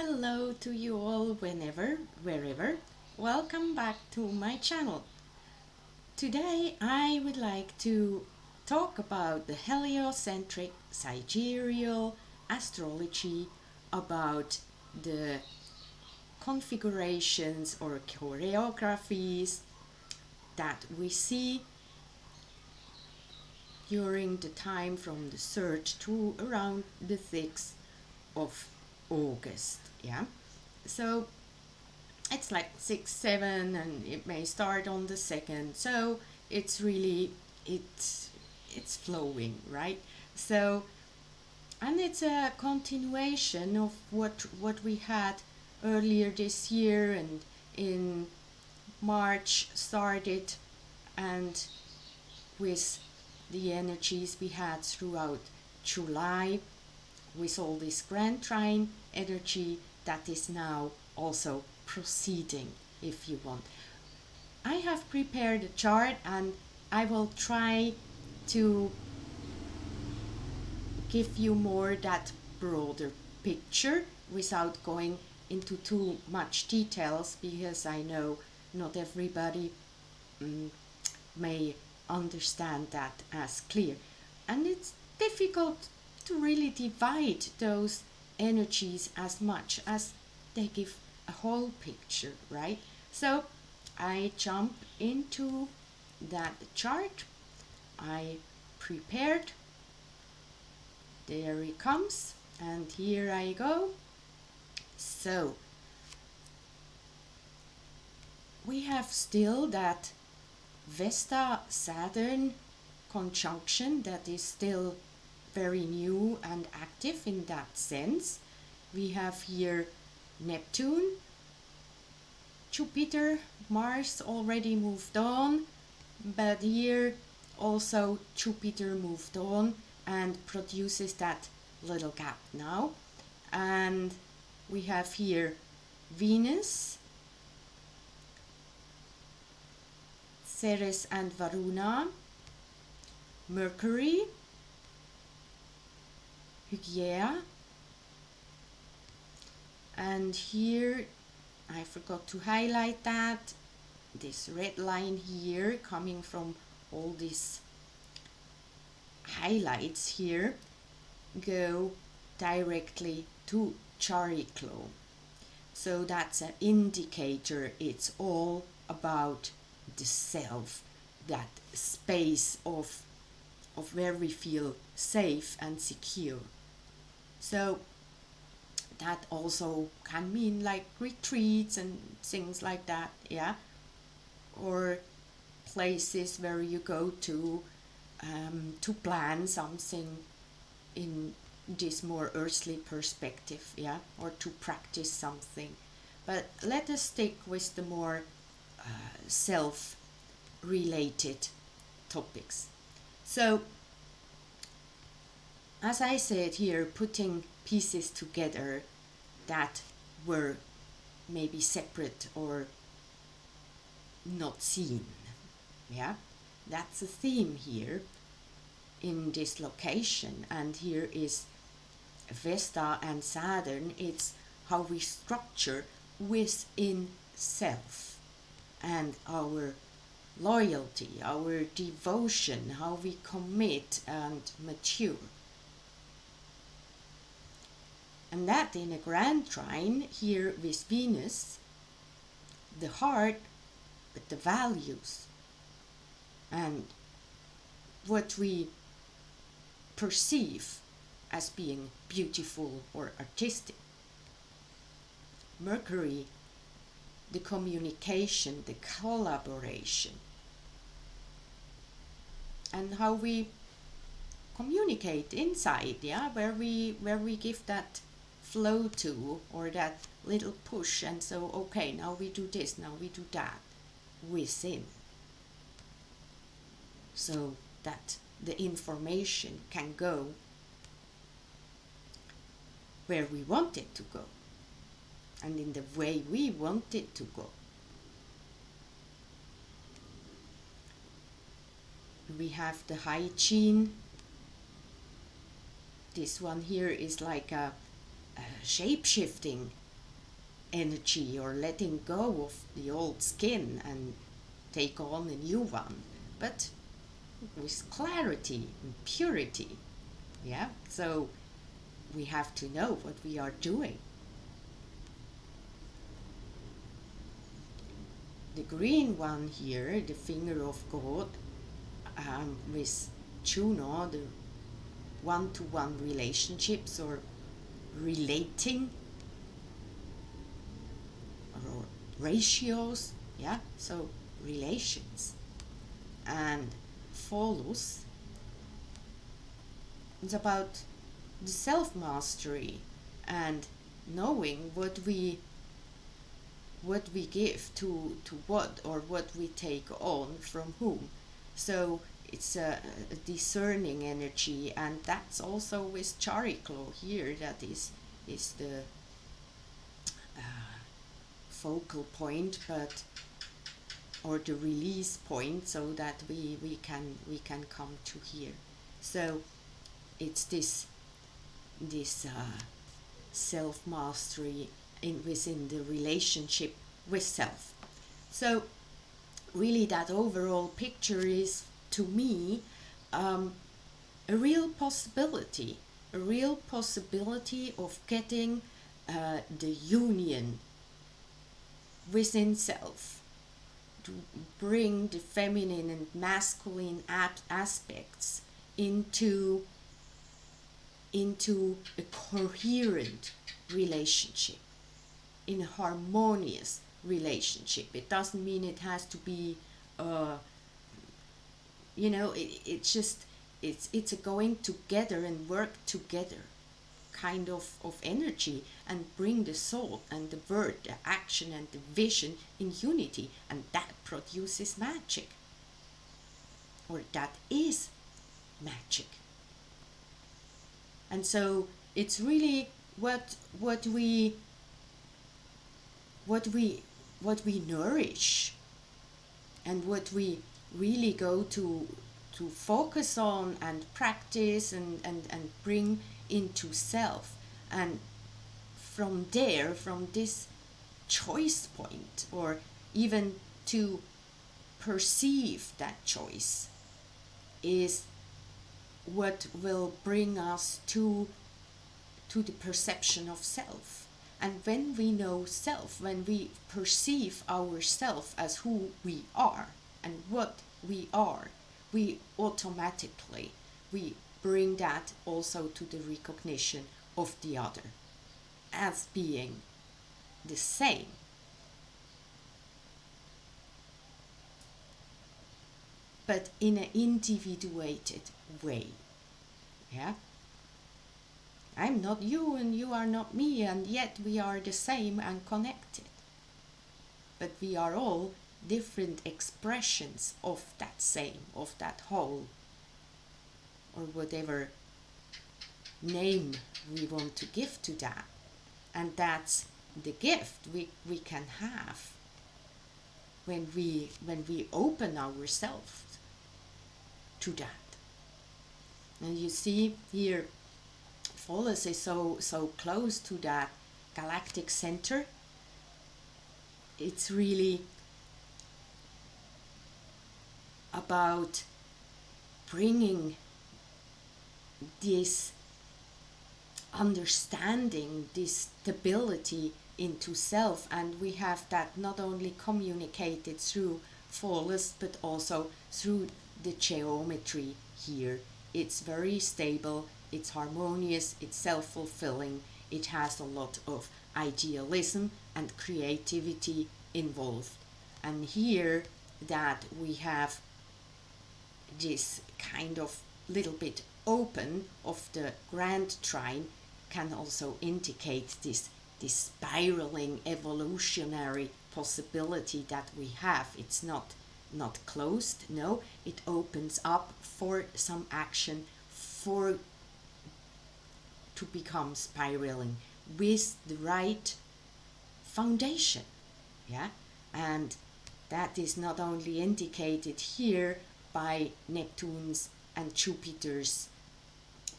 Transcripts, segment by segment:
Hello to you all whenever, wherever. Welcome back to my channel. Today I would like to talk about the heliocentric sidereal astrology, about the configurations or choreographies that we see during the time from the 3rd to around the 6th of August. Yeah, so it's like 6 7 and it may start on the 2nd, so it's really it's flowing, right? So, and it's a continuation of what we had earlier this year, and in March started, and with the energies we had throughout July, with all this grand trine energy that is now also proceeding, if you want. I have prepared a chart and I will try to give you more that broader picture without going into too much details, because I know not everybody may understand that as clear, and it's difficult to really divide those energies as much as they give a whole picture, right? So I jump into that chart. I prepared. There it comes, and here I go. So we have still that Vesta Saturn conjunction that is still very new and active in that sense. We have here Neptune, Jupiter, Mars already moved on, but here also Jupiter moved on and produces that little gap now. And we have here Venus, Ceres and Varuna, Mercury, Rudhyar, and here I forgot to highlight that this red line here coming from all these highlights here go directly to Chariklo. So that's an indicator. It's all about the self, that space of where we feel safe and secure. So that also can mean like retreats and things like that, yeah, or places where you go to plan something in this more earthly perspective, yeah, or to practice something. But let us stick with the more self-related topics. So, as I said here, putting pieces together that were maybe separate or not seen. Yeah, that's a theme here in this location. And here is Vesta and Saturn. It's how we structure within self, and our loyalty, our devotion, how we commit and mature. And that in a grand trine here with Venus, the heart, but the values and what we perceive as being beautiful or artistic. Mercury, the communication, the collaboration, and how we communicate inside, yeah, where we give that flow to, or that little push, and so okay, now we do this, now we do that within, so that the information can go where we want it to go and in the way we want it to go. We have the hygiene. This one here is like a shape-shifting energy, or letting go of the old skin and take on a new one, but with clarity and purity. Yeah, so we have to know what we are doing. The green one here, the finger of God, with Juno, the one-to-one relationships, or relating, or ratios, yeah, so relations. And Pholus, it's about the self-mastery and knowing what we give to what, or what we take on from whom. So it's a discerning energy, and that's also with Chariklo here. That is the focal point, but or the release point, so that we can come to here. So it's this self mastery within the relationship with self. So really, that overall picture is, to me, a real possibility, of getting the union within self, to bring the feminine and masculine aspects into a coherent relationship, in a harmonious relationship. It doesn't mean it has to be it's just it's a going together and work together kind of energy, and bring the soul and the word, the action and the vision in unity, and that produces magic, or that is magic. And so it's really what we nourish, and what we really go to focus on and practice and bring into self. And from there, from this choice point, or even to perceive that choice, is what will bring us to the perception of self. And when we know self, when we perceive ourself as who we are and what we are, we automatically bring that also to the recognition of the other as being the same. But in an individuated way. Yeah? I'm not you and you are not me, and yet we are the same and connected. But we are all different expressions of that same, of that whole, or whatever name we want to give to that. And that's the gift we can have when we open ourselves to that. And you see here, Pholus is so close to that galactic center. It's really about bringing this understanding, this stability into self. And we have that not only communicated through Pholus, but also through the geometry here. It's very stable, it's harmonious, it's self-fulfilling, it has a lot of idealism and creativity involved. And here that we have this kind of little bit open of the grand trine can also indicate this spiraling evolutionary possibility that we have. It's not closed, no, it opens up for some action, for to become spiraling with the right foundation. Yeah, and that is not only indicated here by Neptune's and Jupiter's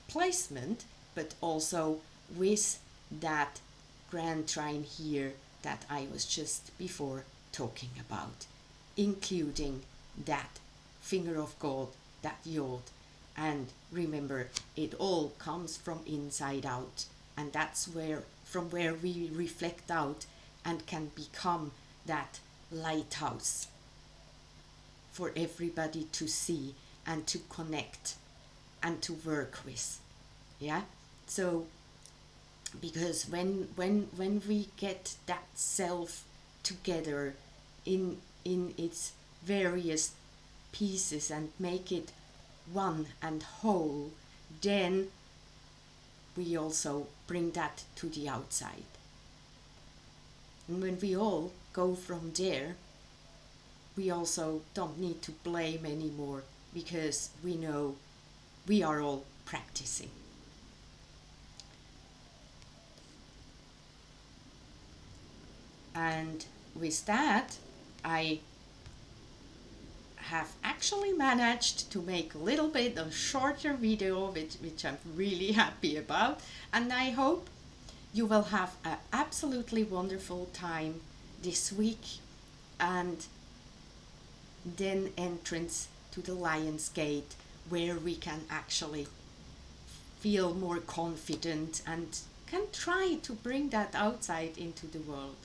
placement, but also with that grand trine here that I was just before talking about, including that finger of gold, that yod. And remember, it all comes from inside out, and that's from where we reflect out and can become that lighthouse for everybody to see and to connect and to work with. Yeah, so because when we get that self together in its various pieces and make it one and whole, then we also bring that to the outside. And when we all go from there, we also don't need to blame anymore, because we know we are all practicing. And with that, I have actually managed to make a little bit of shorter video, which I'm really happy about. And I hope you will have an absolutely wonderful time this week, and then entrance to the Lion's Gate, where we can actually feel more confident and can try to bring that outside into the world.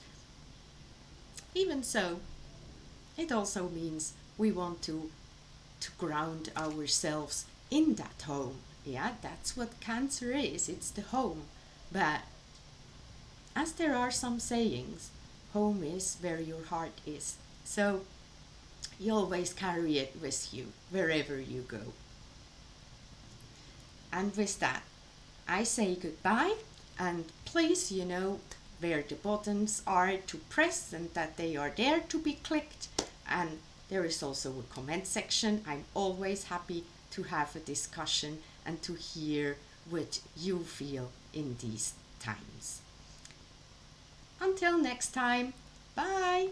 Even so, it also means we want to ground ourselves in that home. Yeah, that's what Cancer is. It's the home. But as there are some sayings, home is where your heart is. So you always carry it with you wherever you go. And with that, I say goodbye, and please, you know where the buttons are to press and that they are there to be clicked. And there is also a comment section. I'm always happy to have a discussion and to hear what you feel in these times. Until next time, bye!